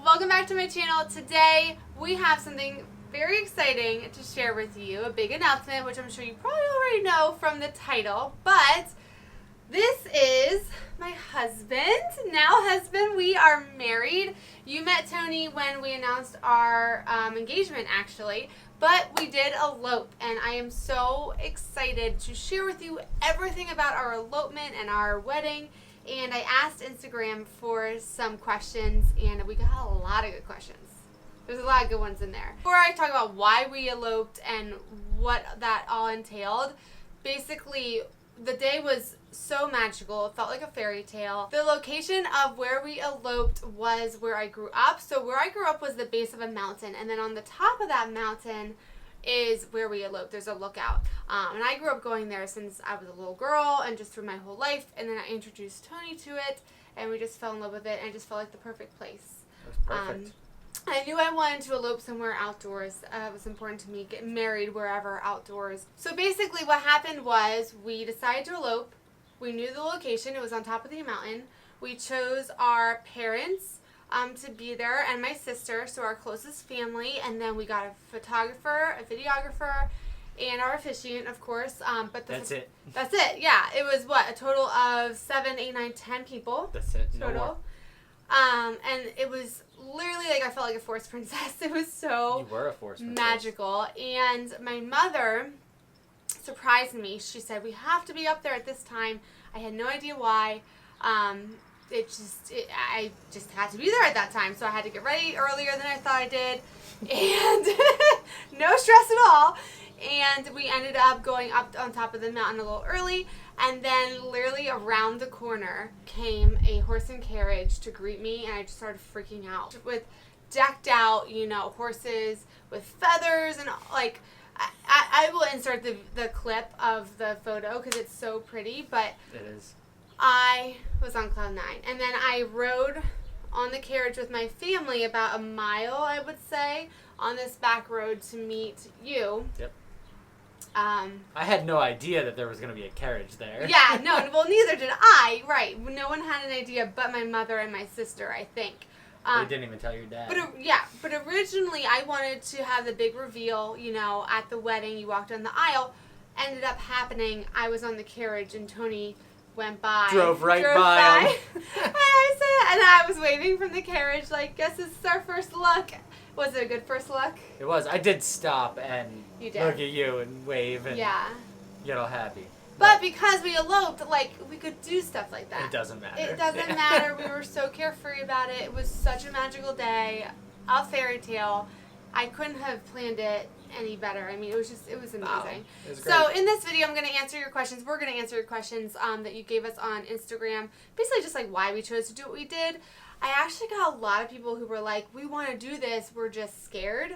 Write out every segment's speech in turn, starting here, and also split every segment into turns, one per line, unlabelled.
welcome back to my channel. Today we have something very exciting to share with you, a big announcement, which I'm sure you probably already know from the title, but this is my husband. Now husband, we are married. You met Tony when we announced our engagement actually, but we did elope, and I am so excited to share with you everything about our elopement and our wedding. And I asked Instagram for some questions, and we got a lot of good questions. There's a lot of good ones in there. Before I talk about why we eloped and what that all entailed, basically the day was so magical. It felt like a fairy tale. The location of where we eloped was where I grew up. So where I grew up was the base of a mountain, and then on the top of that mountain is where we eloped. There's a lookout. And I grew up going there since I was a little girl and just through my whole life. And then I introduced Tony to it, and we just fell in love with it, and it just felt like the perfect place.
That's perfect.
I knew I wanted to elope somewhere outdoors. It was important to me, get married wherever outdoors. So basically what happened was we decided to elope. We knew the location. It was on top of the mountain. We chose our parents to be there, and my sister, so our closest family, and then we got a photographer, a videographer, and our officiant, of course. But
That's it.
That's it. Yeah, it was what, a total of 7, 8, 9, 10 people.
That's it. No
Total.
more.
And it was literally like I felt like a forest princess. It was so
You were a force princess.
magical. And my mother surprised me. She said, we have to be up there at this time. I had no idea why. I just had to be there at that time, so I had to get ready earlier than I thought I did, and no stress at all. And we ended up going up on top of the mountain a little early, and then literally around the corner came a horse and carriage to greet me, and I just started freaking out with decked out, horses with feathers, and like I will insert the clip of the photo because it's so pretty, but
It is.
I was on cloud 9, and then I rode on the carriage with my family about a mile, I would say, on this back road to meet you.
Yep.
I
had no idea that there was going to be a carriage there.
Yeah, no, well, neither did I, right. No one had an idea but my mother and my sister, I think.
They didn't even tell your dad.
But originally I wanted to have the big reveal, at the wedding. You walked down the aisle. Ended up happening, I was on the carriage and Tony went by.
Drove by him.
And I was waving from the carriage like, guess this is our first look. Was it a good first look?
It was. I did stop and
You did.
look at you and wave and get all happy.
But because we eloped, we could do stuff like that.
It doesn't matter.
It doesn't matter. We were so carefree about it. It was such a magical day, a fairy tale. I couldn't have planned it any better. I mean, it was amazing.
Wow. It was great.
So in this video, I'm going to answer your questions. We're going to answer your questions that you gave us on Instagram. Basically just like why we chose to do what we did. I actually got a lot of people who were like, we want to do this. We're just scared.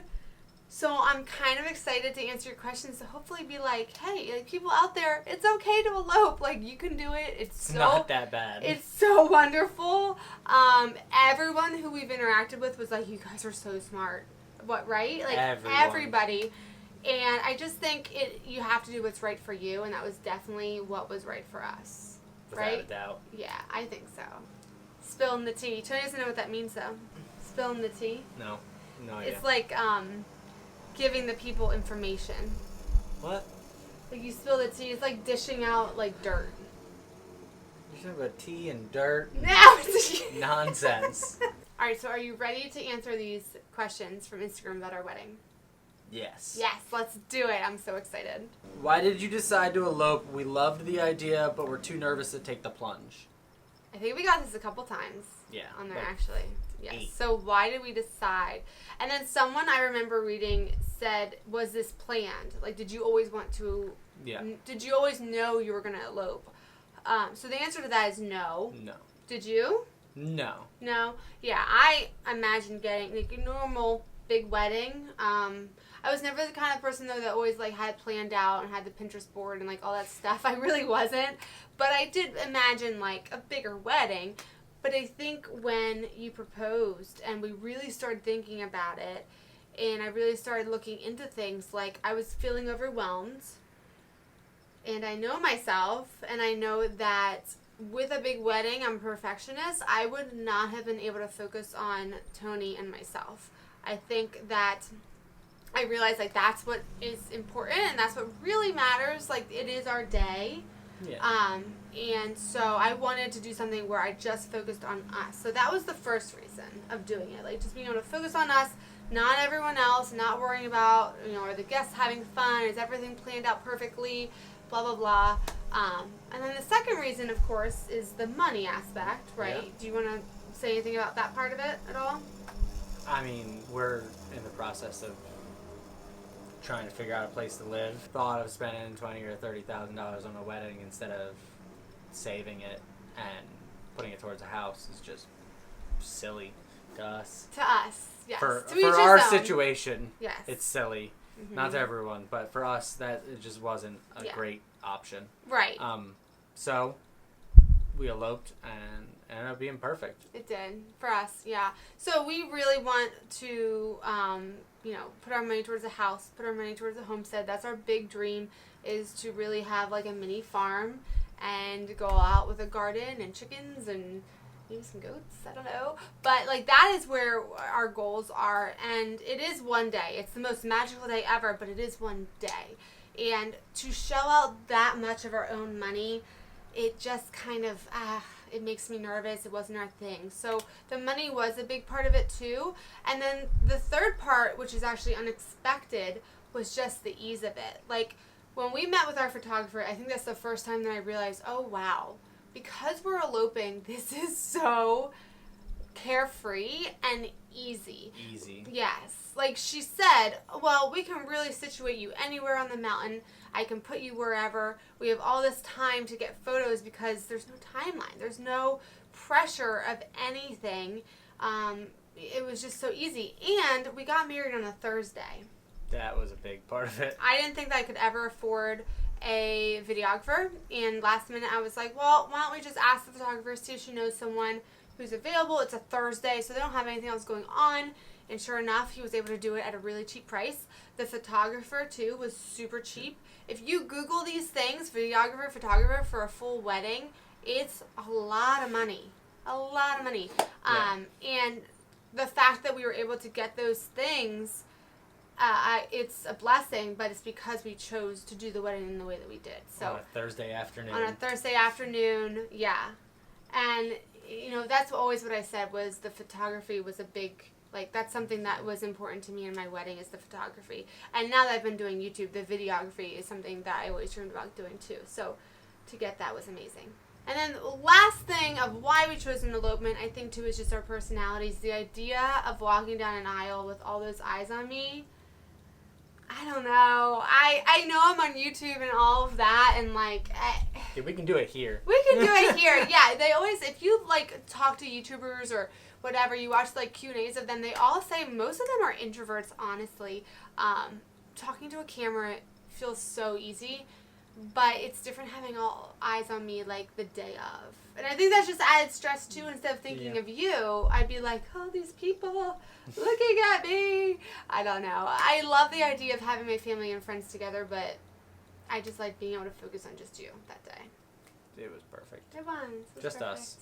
So I'm kind of excited to answer your questions to hopefully be like, hey, people out there, it's okay to elope. You can do it. It's
not that bad.
It's so wonderful. Everyone who we've interacted with was like, you guys are so smart. What, right? Everybody. And I just think you have to do what's right for you, and that was definitely what was right for us. Right?
Without a doubt.
Yeah, I think so. Spilling the tea. Tony doesn't know what that means, though. Spilling the tea.
No idea.
It's like giving the people information.
What?
Like you spill the tea. It's like dishing out dirt.
You're talking about tea and dirt?
No.
Nonsense.
All right, so are you ready to answer these questions from Instagram about our wedding?
Yes.
Yes, let's do it. I'm so excited.
Why did you decide to elope? We loved the idea, but we're too nervous to take the plunge.
I think we got this a couple times.
Yeah.
On there, actually. Yes.
8.
So why did we decide? And then someone I remember reading said, was this planned? Did you always want to...
Yeah.
Did you always know you were going to elope? So the answer to that is no.
No.
Did you?
No.
No? Yeah, I imagine getting a normal big wedding. I was never the kind of person, though, that always, had it planned out and had the Pinterest board and, all that stuff. I really wasn't. But I did imagine, a bigger wedding. But I think when you proposed and we really started thinking about it and I really started looking into things, I was feeling overwhelmed. And I know myself, and I know that with a big wedding, I'm a perfectionist. I would not have been able to focus on Tony and myself. I think that I realized, like, that's what is important and that's what really matters. Like, it is our day.
Yeah.
And so I wanted to do something where I just focused on us. So that was the first reason of doing it. Like, just being able to focus on us, not everyone else, not worrying about, are the guests having fun? Is everything planned out perfectly? Blah, blah, blah. And then the second reason, of course, is the money aspect, right?
Yeah.
Do you want to say anything about that part of it at all?
I mean, we're in the process of trying to figure out a place to live. Thought of spending $20,000 or $30,000 on a wedding instead of saving it and putting it towards a house is just silly to us.
To us, yes.
For
To each his
our
own.
situation,
Yes.
it's silly. Not to everyone, but for us, that it just wasn't a great option.
Right.
So we eloped and ended up being perfect.
It did for us, yeah. So we really want to, put our money towards a house, put our money towards a homestead. That's our big dream, is to really have like a mini farm and go out with a garden and chickens and maybe some goats. I don't know, but like that is where our goals are, and it is one day. It's the most magical day ever, but it is one day, and to shell out that much of our own money, it just kind of it makes me nervous. It wasn't our thing. So the money was a big part of it too. And then the third part, which is actually unexpected, was just the ease of it. Like when we met with our photographer, I think that's the first time that I realized, oh wow, because we're eloping, this is so carefree and easy.
Easy.
Yes. Like she said, well, we can really situate you anywhere on the mountain. I can put you wherever. We have all this time to get photos because there's no timeline. There's no pressure of anything. It was just so easy. And we got married on a Thursday.
That was a big part of it.
I didn't think that I could ever afford a videographer. And last minute I was like, well, why don't we just ask the photographer, see if she knows someone who's available. It's a Thursday, so they don't have anything else going on. And sure enough, he was able to do it at a really cheap price. The photographer, too, was super cheap. If you Google these things, videographer, photographer, for a full wedding, it's a lot of money. A lot of money.
Yeah.
And the fact that we were able to get those things, it's a blessing, but it's because we chose to do the wedding in the way that we did. So
on a Thursday afternoon.
On a Thursday afternoon, yeah. And, that's always what I said was the photography was a big... Like, that's something that was important to me in my wedding is the photography. And now that I've been doing YouTube, the videography is something that I always dreamed about doing, too. So, to get that was amazing. And then the last thing of why we chose an elopement, I think, too, is just our personalities. The idea of walking down an aisle with all those eyes on me, I don't know. I know I'm on YouTube and all of that, and, like...
Yeah, we can do it here.
We can do it here. Yeah, they always... If you, like, talk to YouTubers or... whatever, you watch like Q&As of them, they all say most of them are introverts, honestly. Talking to a camera feels so easy, but it's different having all eyes on me like the day of. And I think that's just added stress too. Instead of thinking of you, I'd be like, oh, these people looking at me. I don't know. I love the idea of having my family and friends together, but I just like being able to focus on just you that day.
It was perfect.
It was.
Just
perfect.
us.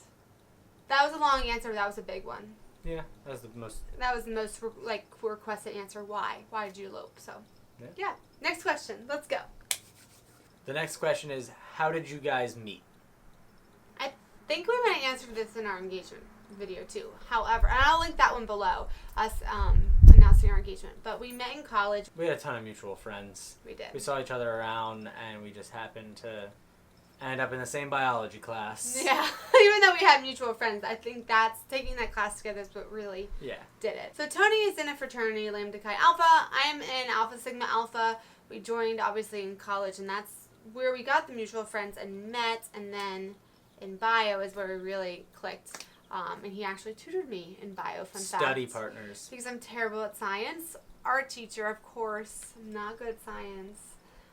That was a long answer. That was a big one.
Yeah, that was the most...
That was the most, requested answer. Why? Why did you elope? So, yeah. Next question. Let's go.
The next question is, how did you guys meet?
I think we might answer this in our engagement video, too. However, and I'll link that one below, us announcing our engagement. But we met in college.
We had a ton of mutual friends.
We did.
We saw each other around, and we just happened to... end up in the same biology class.
Yeah, even though we had mutual friends, I think that's taking that class together is what really did it. So Tony is in a fraternity, Lambda Chi Alpha. I'm in Alpha Sigma Alpha. We joined obviously in college, and that's where we got the mutual friends and met. And then in bio is where we really clicked. And he actually tutored me in bio. Fun fact.
Study partners.
Because I'm terrible at science. Art teacher, of course. I'm not good at science,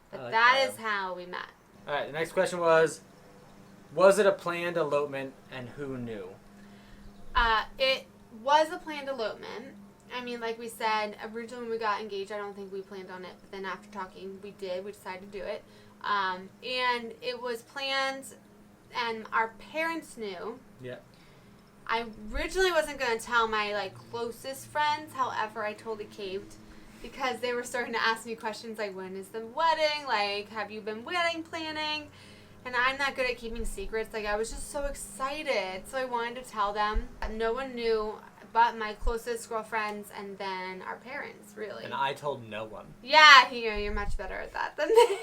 but
like
that
bio.
is how we met.
All right, the next question was it a planned elopement, and who knew?
It was a planned elopement. I mean, like we said, originally when we got engaged, I don't think we planned on it, but then after talking, we did. We decided to do it. And it was planned and our parents knew.
Yeah.
I originally wasn't going to tell my, like, closest friends. However, I totally caved because they were starting to ask me questions like, when is the wedding? Like, have you been wedding planning? And I'm not good at keeping secrets. Like, I was just so excited. So I wanted to tell them. No one knew but my closest girlfriends and then our parents, really.
And I told no one.
Yeah, you're much better at that than me.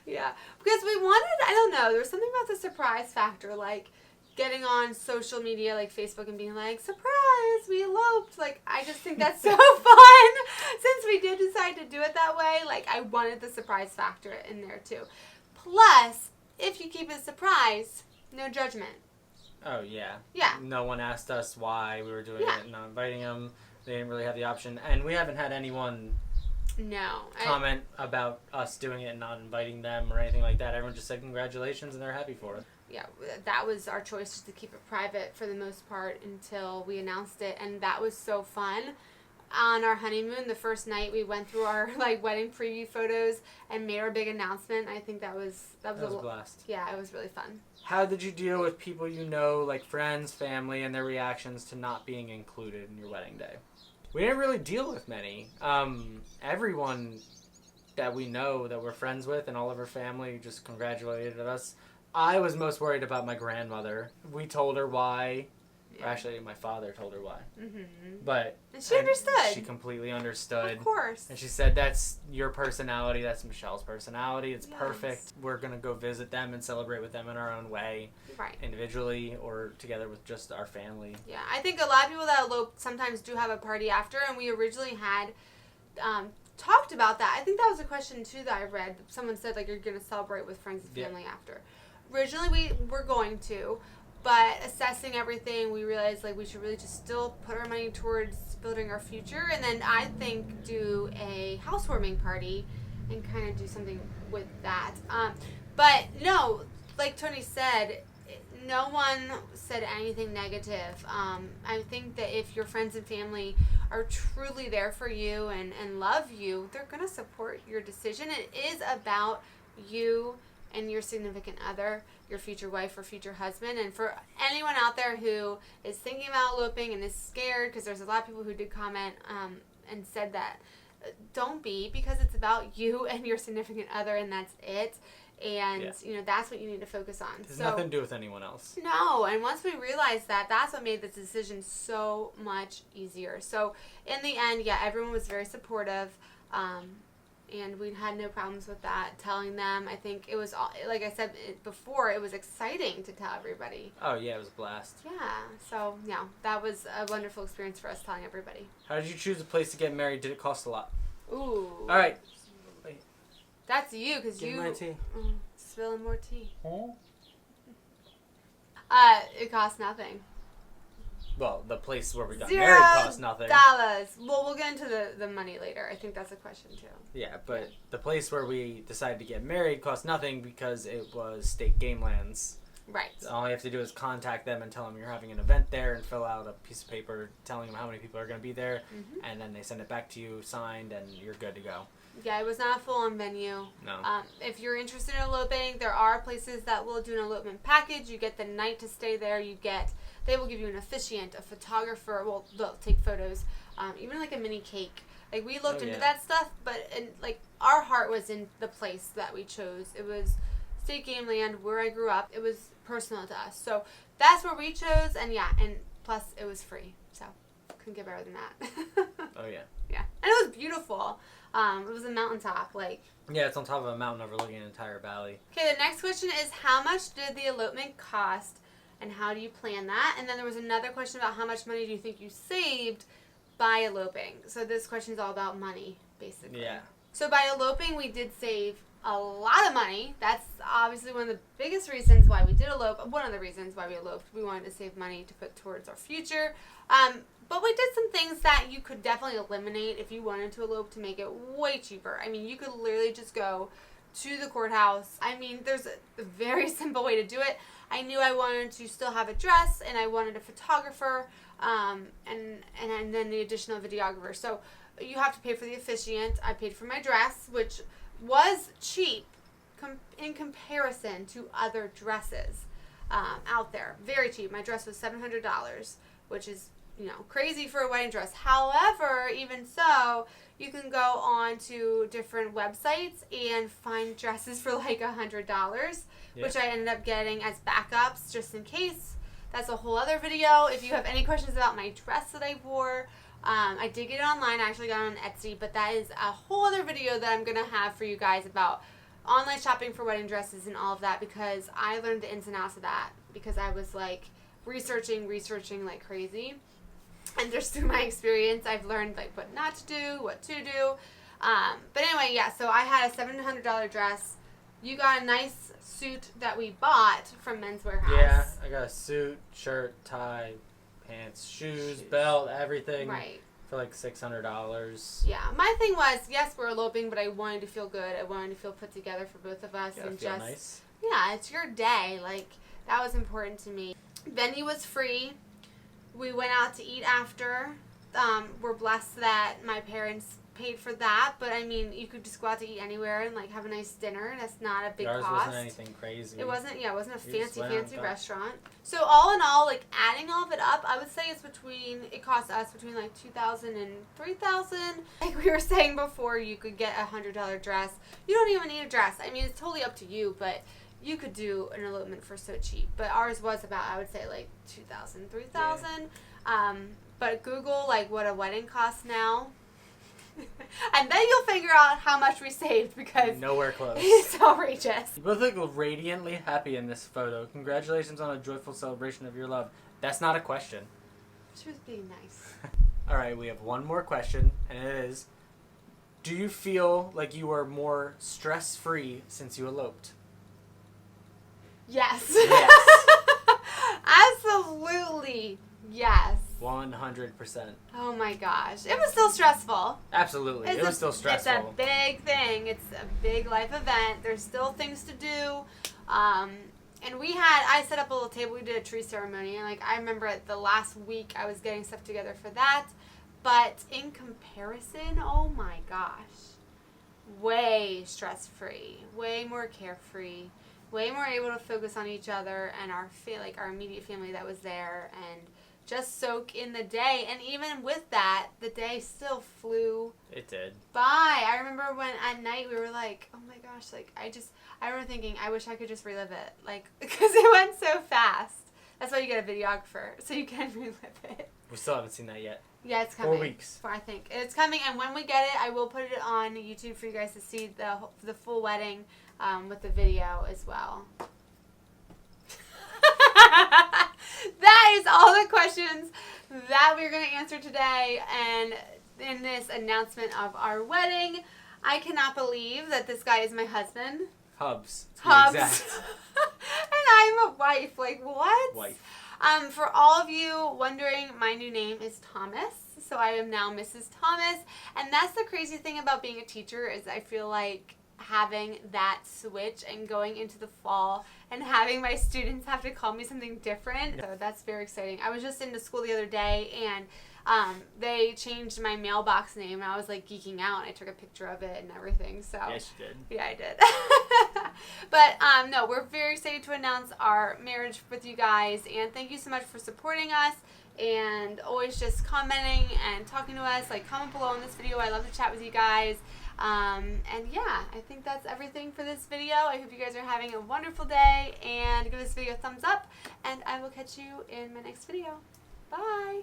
Yeah. Because we wanted, I don't know, there was something about the surprise factor, like getting on social media like Facebook and being like, surprise, we eloped. Like, I just think that's so fun. Since we did decide to do it that way, like, I wanted the surprise factor in there too. Plus, if you keep it a surprise, no judgment.
Oh, yeah.
Yeah.
No one asked us why we were doing it and not inviting them. They didn't really have the option. And we haven't had anyone comment about us doing it and not inviting them or anything like that. Everyone just said congratulations and they're happy for it.
Yeah, that was our choice, just to keep it private for the most part until we announced it. And that was so fun. On our honeymoon, the first night, we went through our like wedding preview photos and made our big announcement. I think that was a
blast.
Yeah, it was really fun.
How did you deal with people you know, like friends, family, and their reactions to not being included in your wedding day? We didn't really deal with many. Everyone that we know that we're friends with and all of her family just congratulated us. I was most worried about my grandmother. We told her why. Yeah. Actually, my father told her why. Mm-hmm. And she understood. She completely understood.
Of course.
And she said, that's your personality. That's Michelle's personality. It's perfect. We're going to go visit them and celebrate with them in our own way.
Right.
Individually or together with just our family.
Yeah. I think a lot of people that elope sometimes do have a party after. And we originally had talked about that. I think that was a question, too, that I read. Someone said, like, you're going to celebrate with friends and family after. Originally, we were going to. But assessing everything, we realized like we should really just still put our money towards building our future, and then I think do a housewarming party and kind of do something with that. But no, like Tony said, no one said anything negative. I think that if your friends and family are truly there for you and love you, they're going to support your decision. It is about you and your significant other, your future wife or future husband. And for anyone out there who is thinking about eloping and is scared, because there's a lot of people who did comment and said that, don't be, because it's about you and your significant other, and that's it. And, that's what you need to focus on.
It has nothing to do with anyone else.
No, and once we realized that, that's what made this decision so much easier. So, in the end, everyone was very supportive. And we had no problems with that, telling them. I think it was, like I said before, it was exciting to tell everybody.
Oh, yeah, it was a blast.
Yeah, so, that was a wonderful experience for us telling everybody.
How did you choose a place to get married? Did it cost a lot?
Ooh.
All right. Wait.
That's you, because you...
Give me my tea.
Spilling more tea.
Huh?
It cost nothing.
Well, the place where we got
$0
married cost nothing.
Well, we'll get into the money later. I think that's a question, too.
Yeah, but the place where we decided to get married cost nothing because it was state game lands.
Right.
So all you have to do is contact them and tell them you're having an event there and fill out a piece of paper telling them how many people are going to be there. Mm-hmm. And then they send it back to you, signed, and you're good to go.
Yeah, it was not a full-on venue.
No.
If you're interested in eloping, there are places that will do an elopement package. You get the night to stay there. They will give you an officiant, a photographer. Well, they'll take photos. Even like a mini cake. Like, we looked into that stuff, but our heart was in the place that we chose. It was state game land where I grew up. It was personal to us. So that's where we chose, and plus it was free. So couldn't get better than that.
Oh, yeah.
Yeah. And it was beautiful. It was a mountaintop,
Yeah, it's on top of a mountain overlooking an entire valley.
Okay, the next question is, how much did the elopement cost, and how do you plan that? And then there was another question about how much money do you think you saved by eloping. So this question is all about money, basically.
Yeah.
So by eloping, we did save a lot of money. That's obviously one of the biggest reasons why we did elope. One of the reasons why we eloped. We wanted to save money to put towards our future. But we did some things that you could definitely eliminate if you wanted to elope to make it way cheaper. I mean, you could literally just go to the courthouse. I mean, there's a very simple way to do it. I knew I wanted to still have a dress, and I wanted a photographer, and then the additional videographer. So you have to pay for the officiant. I paid for my dress, which was cheap. in comparison to other dresses out there. Very cheap. My dress was $700, which is, crazy for a wedding dress. However, even so, you can go on to different websites and find dresses for like $100, which I ended up getting as backups just in case. That's a whole other video. If you have any questions about my dress that I wore, I did get it online. I actually got it on Etsy, but that is a whole other video that I'm going to have for you guys about online shopping for wedding dresses and all of that, because I learned the ins and outs of that because I was like researching like crazy. And just through my experience, I've learned like what not to do, what to do. But anyway, yeah, so I had a $700 dress. You got a nice suit that we bought from Men's Warehouse.
Yeah, I got a suit, shirt, tie, pants, shoes, belt, everything.
Right.
For like $600.
Yeah, my thing was, yes, we're eloping, but I wanted to feel good. I wanted to feel put together for both of us. And
feel
just
nice.
Yeah, it's your day. Like, that was important to me. Venue was free. We went out to eat after. We're blessed that my parents paid for that, but I mean, you could just go out to eat anywhere and like have a nice dinner. That's not a big
Ours
cost.
Wasn't anything crazy.
It wasn't a fancy restaurant. So all in all, like adding all of it up, I would say it cost us between like $2,000 and $3,000. Like we were saying before, you could get a $100 dress. You don't even need a dress. I mean, it's totally up to you, but you could do an elopement for so cheap. But ours was about, I would say, like $2,000, $3,000. Yeah. But Google like what a wedding costs now. And then you'll figure out how much we saved because
nowhere close.
It's outrageous.
You both look radiantly happy in this photo. Congratulations on a joyful celebration of your love. That's not a question.
She was being nice.
All right, we have one more question, and it is, do you feel like you are more stress-free since you eloped?
Yes.
Yes.
Absolutely. Yes.
100%.
Oh my gosh. It was still stressful.
Absolutely. It was still stressful.
It's a big thing. It's a big life event. There's still things to do. And I set up a little table. We did a tree ceremony. And like, I remember the last week I was getting stuff together for that. But in comparison, oh my gosh. Way stress-free. Way more carefree. Way more able to focus on each other and our immediate family that was there and just soak in the day. And even with that, the day still flew.
It did.
By. I remember when at night we were like, oh my gosh, like I remember thinking, I wish I could just relive it. Like, because it went so fast. That's why you get a videographer, so you can relive it.
We still haven't seen that yet.
Yeah, it's coming.
4 weeks.
I think. It's coming, and when we get it, I will put it on YouTube for you guys to see the full wedding with the video as well. That is all the questions that we're going to answer today. And in this announcement of our wedding, I cannot believe that this guy is my husband.
Hubs.
Hubs.
Exact.
And I'm a wife. Like, what?
Wife.
For all of you wondering, my new name is Thomas. So I am now Mrs. Thomas. And that's the crazy thing about being a teacher is I feel like having that switch and going into the fall and having my students have to call me something different. So that's very exciting. I was just into school the other day and they changed my mailbox name and I was like geeking out and I took a picture of it and everything. So
yes, you did.
Yeah, I did. But no, we're very excited to announce our marriage with you guys and thank you so much for supporting us and always just commenting and talking to us. Like, comment below on this video. I love to chat with you guys. And yeah, I think that's everything for this video. I hope you guys are having a wonderful day and give this video a thumbs up and I will catch you in my next video. Bye!